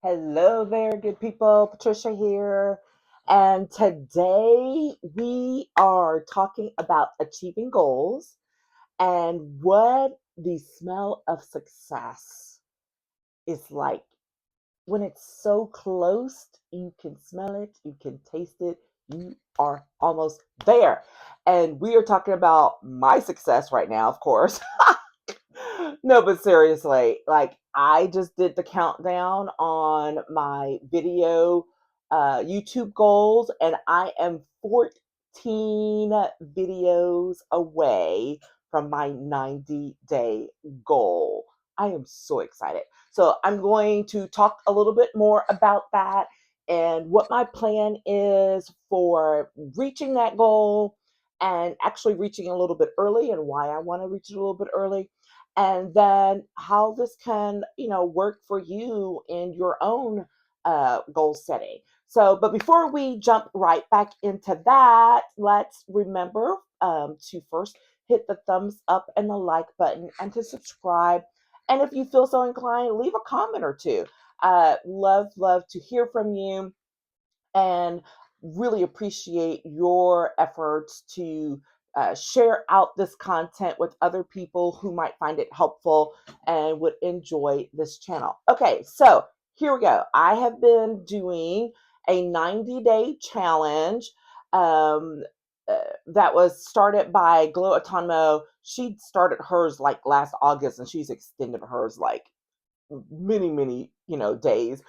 Hello there, good people. Patricia here. And today we are talking about achieving goals and what the smell of success is like when it's so close. You can smell it, you can taste it, you are almost there. And we are talking about my success right now, of course. No, but seriously, like I just did the countdown on my video YouTube goals, and I am 14 videos away from my 90-day goal. I am so excited. So I'm going to talk a little bit more about that and what my plan is for reaching that goal and actually reaching a little bit early and why I want to reach it a little bit early, and then how this can work for you in your own goal setting. So but before we jump right back into that, let's remember to first hit the thumbs up and the like button and to subscribe, and if you feel so inclined, leave a comment or two. Love to hear from you, and really appreciate your efforts to share out this content with other people who might find it helpful and would enjoy this channel. Okay, so here we go. I have been doing a 90-day challenge um, that was started by Glow Autonomo. She started hers like last August, and she's extended hers like many days.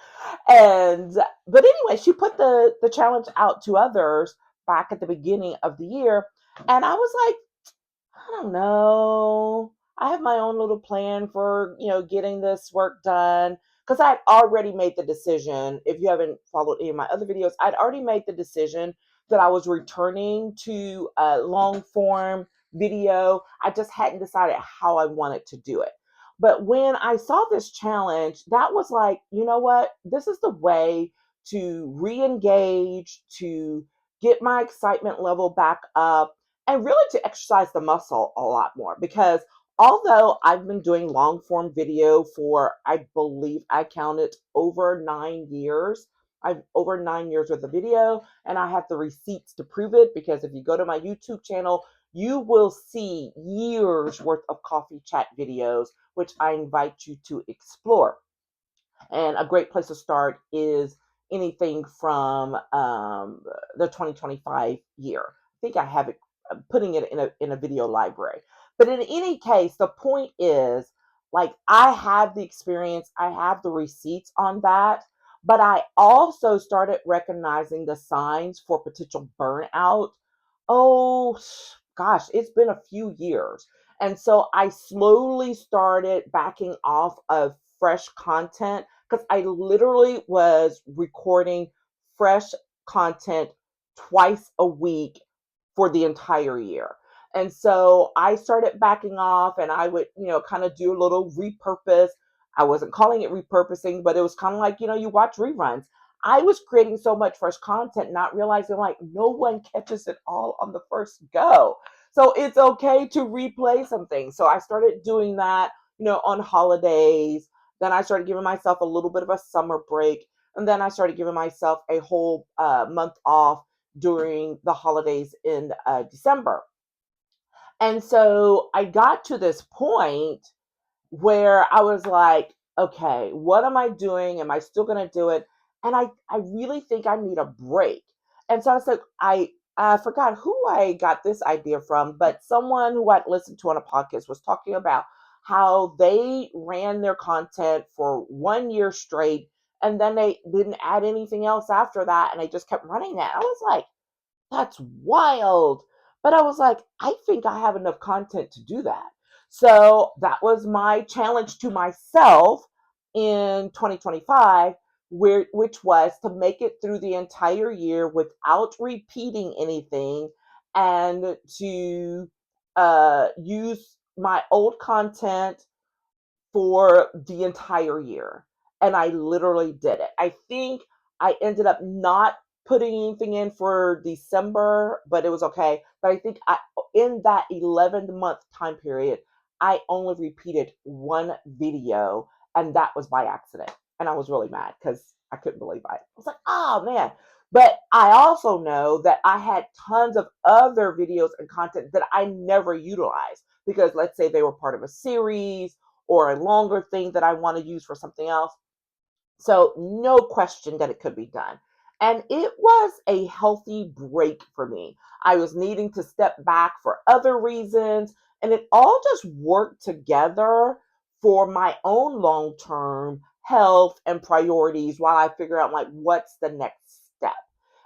And but anyway, she put the challenge out to others back at the beginning of the year, and I was like, I don't know, I have my own little plan for getting this work done, because I'd already made the decision. If you haven't followed any of my other videos, I'd already made the decision that I was returning to a long form video. I just hadn't decided how I wanted to do it. But when I saw this challenge, that was like, you know what? This is the way to re engage, to get my excitement level back up, and really to exercise the muscle a lot more. Because although I've been doing long form video for, I believe I counted over 9 years, I've over 9 years worth of video, and I have the receipts to prove it. Because if you go to my YouTube channel, you will see years worth of coffee chat videos, which I invite you to explore. And a great place to start is anything from the 2025 year. I think I have it, putting it in a video library. But in any case, the point is, like, I have the experience, I have the receipts on that, but I also started recognizing the signs for potential burnout. Oh gosh, it's been a few years. And so I slowly started backing off of fresh content, because I literally was recording fresh content twice a week for the entire year. And so I started backing off, and I would, kind of do a little repurpose. I wasn't calling it repurposing, but it was kind of like, you watch reruns. I was creating so much fresh content, not realizing like no one catches it all on the first go. So it's okay to replay some things. So I started doing that, on holidays. Then I started giving myself a little bit of a summer break. And then I started giving myself a whole month off during the holidays in December. And so I got to this point where I was like, okay, what am I doing? Am I still going to do it? And I really think I need a break. And so I was like, I forgot who I got this idea from, but someone who I'd listened to on a podcast was talking about how they ran their content for 1 year straight, and then they didn't add anything else after that, and they just kept running that. I was like, that's wild. But I was like, I think I have enough content to do that. So that was my challenge to myself in 2025, which was to make it through the entire year without repeating anything, and to use my old content for the entire year. And I literally did it. I think I ended up not putting anything in for December, but it was okay. But I think in that 11-month time period, I only repeated one video, and that was by accident. And I was really mad because I couldn't believe it. I was like, oh man. But I also know that I had tons of other videos and content that I never utilized because let's say they were part of a series or a longer thing that I want to use for something else. So, no question that it could be done. And it was a healthy break for me. I was needing to step back for other reasons, and it all just worked together for my own long term health and priorities while I figure out, like, what's the next step,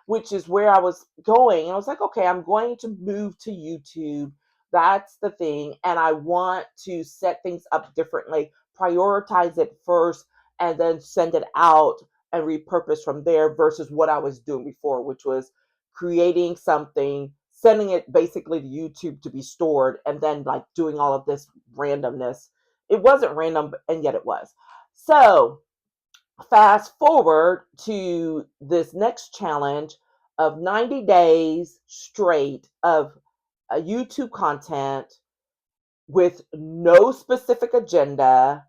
which is where I was going. And I was like, okay, I'm going to move to YouTube. That's the thing. And I want to set things up differently, prioritize it first, and then send it out and repurpose from there versus what I was doing before, which was creating something, sending it basically to YouTube to be stored, and then like doing all of this randomness. It wasn't random, and yet it was. So, fast forward to this next challenge of 90 days straight of YouTube content with no specific agenda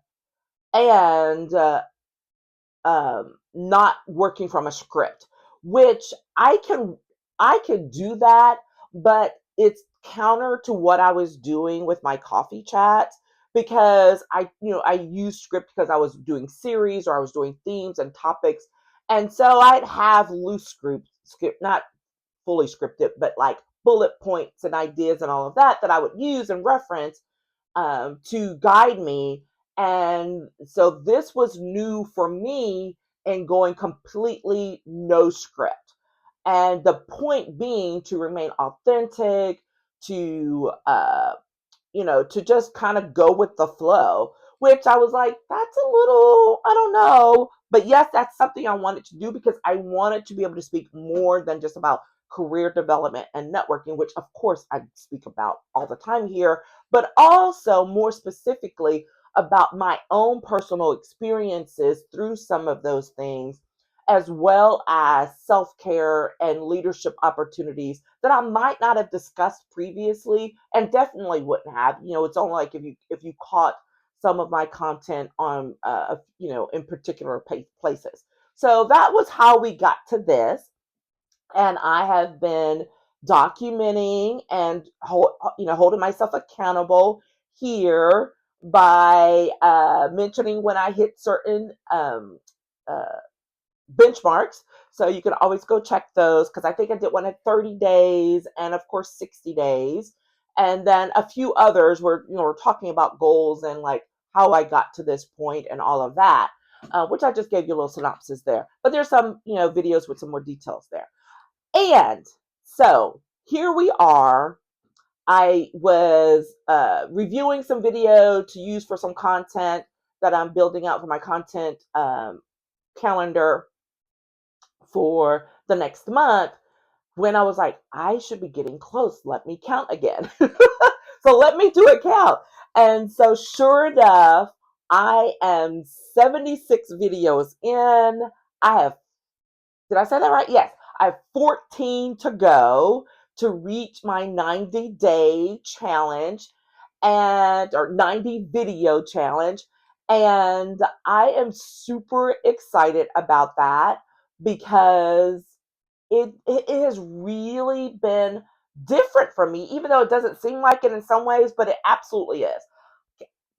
and not working from a script, which I can do that, but it's counter to what I was doing with my coffee chats because I use script because I was doing series or I was doing themes and topics, and so I'd have loose script, not fully scripted, but like bullet points and ideas and all of that I would use and reference to guide me. And so this was new for me and going completely no script. And the point being to remain authentic, to to just kind of go with the flow, which I was like, that's a little, I don't know. But yes, that's something I wanted to do because I wanted to be able to speak more than just about career development and networking, which of course I speak about all the time here, but also more specifically about my own personal experiences through some of those things, as well as self care and leadership opportunities that I might not have discussed previously, and definitely wouldn't have. It's only like if you caught some of my content on in particular places. So that was how we got to this, and I have been documenting and holding myself accountable here by mentioning when I hit certain uh, benchmarks. So you can always go check those because I think I did one at 30 days and of course 60 days. And then a few others where we're talking about goals and like how I got to this point and all of that, which I just gave you a little synopsis there. But there's some videos with some more details there. And so here we are. I was reviewing some video to use for some content that I'm building out for my content calendar for the next month when I was like, I should be getting close. Let me count again. So let me do a count. And so, sure enough, I am 76 videos in. I have, did I say that right? Yes. I have 14 to go to reach my 90-day challenge or 90 video challenge. And I am super excited about that because it has really been different for me, even though it doesn't seem like it in some ways, but it absolutely is.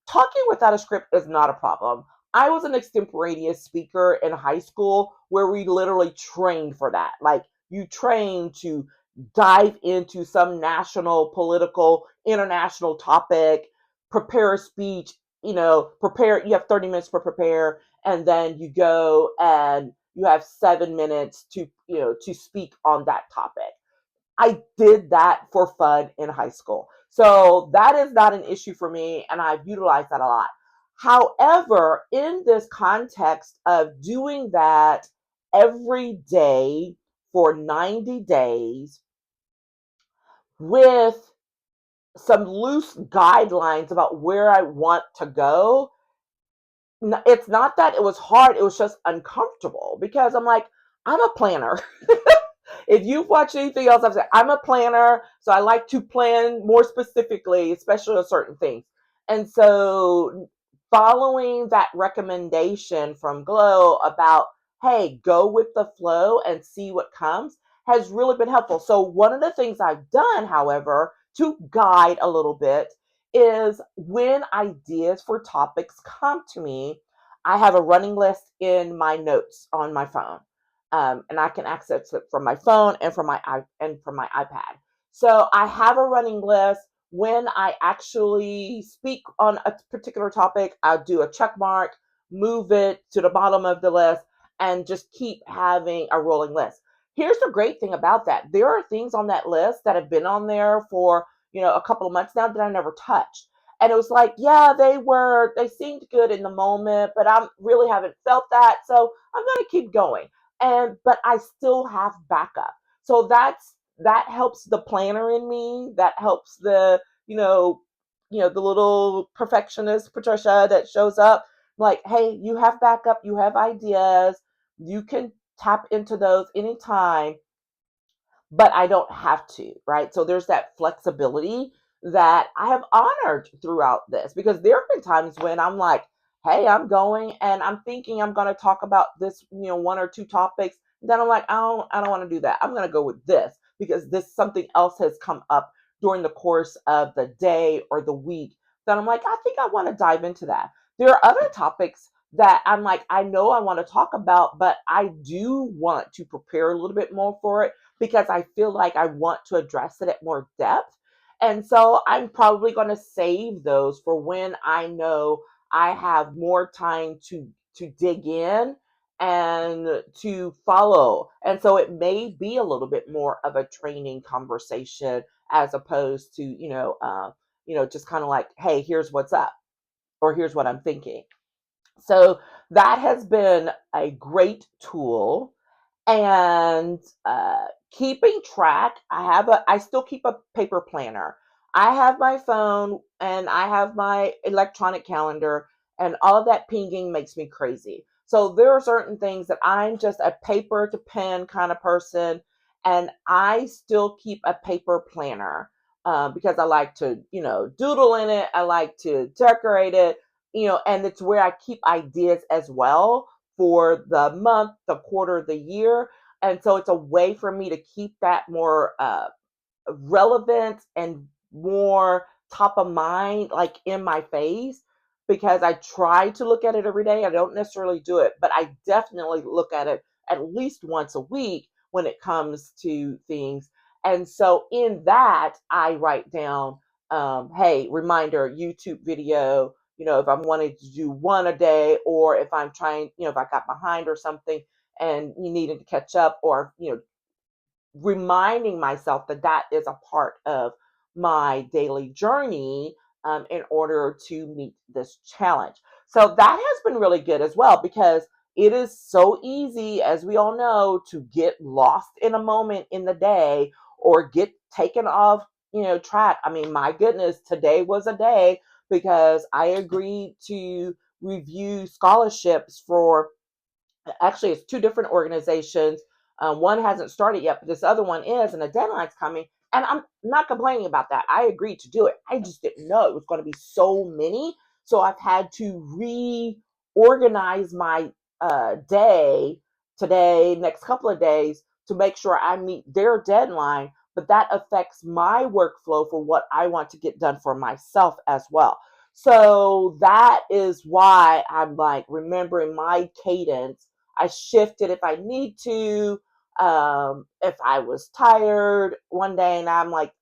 Talking without a script is not a problem. I was an extemporaneous speaker in high school where we literally trained for that. Like, you train to dive into some national, political, international topic, prepare a speech, prepare, you have 30 minutes to prepare, and then you go and you have 7 minutes to speak on that topic. I did that for fun in high school. So that is not an issue for me, and I've utilized that a lot. However, in this context of doing that every day for 90 days with some loose guidelines about where I want to go, it's not that it was hard, it was just uncomfortable because I'm like, I'm a planner. If you've watched anything else I've said, I'm a planner, so I like to plan more specifically, especially on certain things. And so following that recommendation from Glow about, hey, go with the flow and see what comes has really been helpful. So, one of the things I've done, however, to guide a little bit is when ideas for topics come to me, I have a running list in my notes on my phone. And I can access it from my phone and from my iPad. So I have a running list. When I actually speak on a particular topic, I'll do a check mark, move it to the bottom of the list, and just keep having a rolling list. Here's the great thing about that. There are things on that list that have been on there for, a couple of months now that I never touched. And it was like, yeah, they seemed good in the moment, but I really haven't felt that. So I'm going to keep going. But I still have backup. So that helps the planner in me. That helps the little perfectionist Patricia that shows up. Like, hey, you have backup, you have ideas, you can tap into those anytime, but I don't have to, right? So there's that flexibility that I have honored throughout this, because there have been times when I'm like, hey, I'm going and I'm thinking I'm going to talk about this, one or two topics. Then I'm like, I don't want to do that. I'm going to go with this because this something else has come up during the course of the day or the week that I'm like, I think I want to dive into that. There are other topics that I'm like, I know I want to talk about, but I do want to prepare a little bit more for it because I feel like I want to address it at more depth. And so I'm probably going to save those for when I know I have more time to dig in and to follow. And so it may be a little bit more of a training conversation as opposed to, just kind of like, hey, here's what's up or here's what I'm thinking. So that has been a great tool. And keeping track, I still keep a paper planner. I have my phone and I have my electronic calendar, and all of that pinging makes me crazy. So there are certain things that I'm just a paper to pen kind of person, and I still keep a paper planner because I like to, doodle in it. I like to decorate it, and it's where I keep ideas as well for the month, the quarter, the year. And so it's a way for me to keep that more relevant and more top of mind, like in my face, because I try to look at it every day. I don't necessarily do it, but I definitely look at it at least once a week when it comes to things. And so in that, I write down, hey, reminder, YouTube video, if I'm wanting to do one a day, or if I'm trying, if I got behind or something and you needed to catch up, or, reminding myself that that is a part of my daily journey in order to meet this challenge. So that has been really good as well, because it is so easy, as we all know, to get lost in a moment in the day or get taken off, track. I mean, my goodness, today was a day because I agreed to review scholarships for, actually it's two different organizations. One hasn't started yet, but this other one is, and the deadline's coming. And I'm not complaining about that. I agreed to do it. I just didn't know it was going to be so many. So I've had to reorganize my day today, next couple of days, to make sure I meet their deadline. But that affects my workflow for what I want to get done for myself as well. So that is why I'm like remembering my cadence. I shift it if I need to. If I was tired one day and I'm like,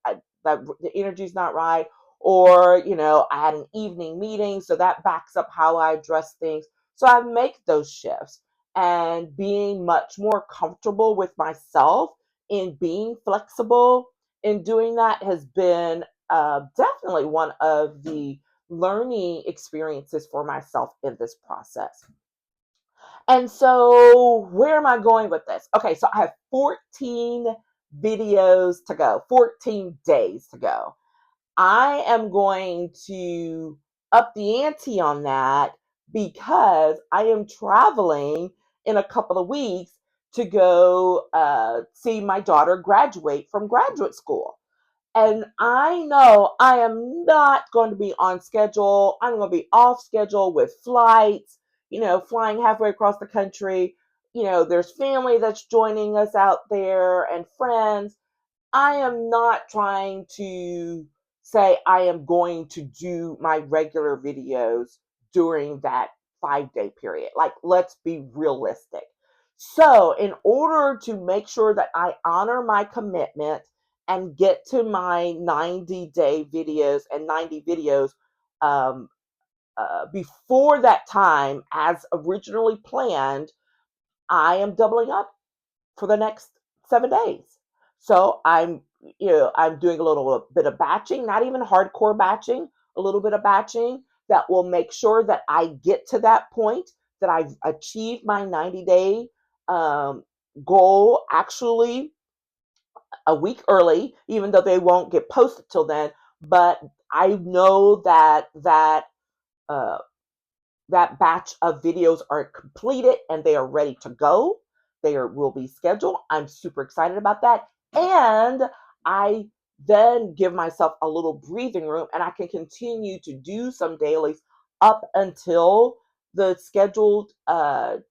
the energy's not right, or, I had an evening meeting, so that backs up how I address things. So I make those shifts, and being much more comfortable with myself in being flexible in doing that has been definitely one of the learning experiences for myself in this process. And so, where am I going with this? Okay, so I have 14 videos to go, 14 days to go. I am going to up the ante on that because I am traveling in a couple of weeks to go see my daughter graduate from graduate school. And I know I am not going to be on schedule. I'm going to be off schedule with flights, flying halfway across the country. There's family that's joining us out there and friends. I am not trying to say I am going to do my regular videos during that 5 day period. Like, let's be realistic. So, in order to make sure that I honor my commitment and get to my 90-day videos and 90 videos um, before that time, as originally planned, I am doubling up for the next 7 days. So I'm doing a little bit of batching, not even hardcore batching, a little bit of batching that will make sure that I get to that point, that I've achieved my 90-day goal actually a week early, even though they won't get posted till then. But I know uh, that batch of videos are completed and they are ready to go. Will be scheduled. I'm super excited about that. And I then give myself a little breathing room and I can continue to do some dailies up until the scheduled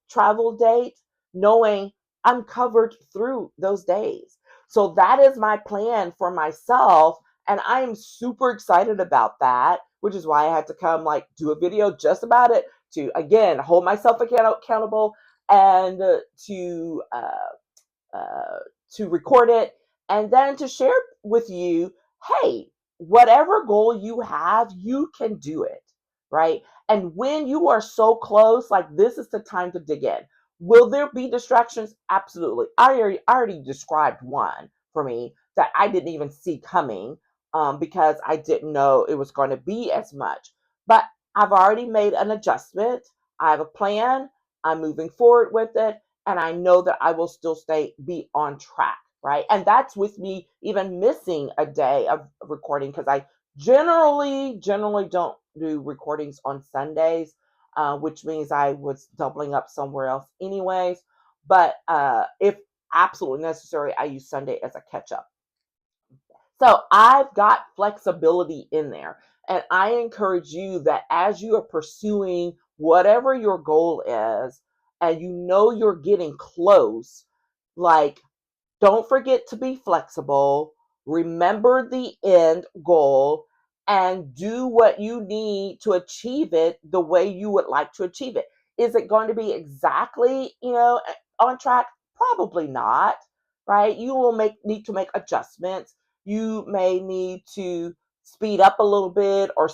travel date, knowing I'm covered through those days. So that is my plan for myself. And I am super excited about that, which is why I had to come do a video just about it to, again, hold myself accountable and uh, to record it and then to share with you, hey, whatever goal you have, you can do it, right? And when you are so close, like, this is the time to dig in. Will there be distractions? Absolutely. I already described one for me that I didn't even see coming, because I didn't know it was going to be as much. But I've already made an adjustment. I have a plan. I'm moving forward with it, and I know that I will still be on track, right? And that's with me even missing a day of recording, because I generally don't do recordings on Sundays, which means I was doubling up somewhere else anyways. But if absolutely necessary, I use Sunday as a catch up. So I've got flexibility in there. And I encourage you that as you are pursuing whatever your goal is, and you're getting close, like, don't forget to be flexible. Remember the end goal and do what you need to achieve it the way you would like to achieve it. Is it going to be exactly, on track? Probably not, right? You will need to make adjustments. You may need to speed up a little bit or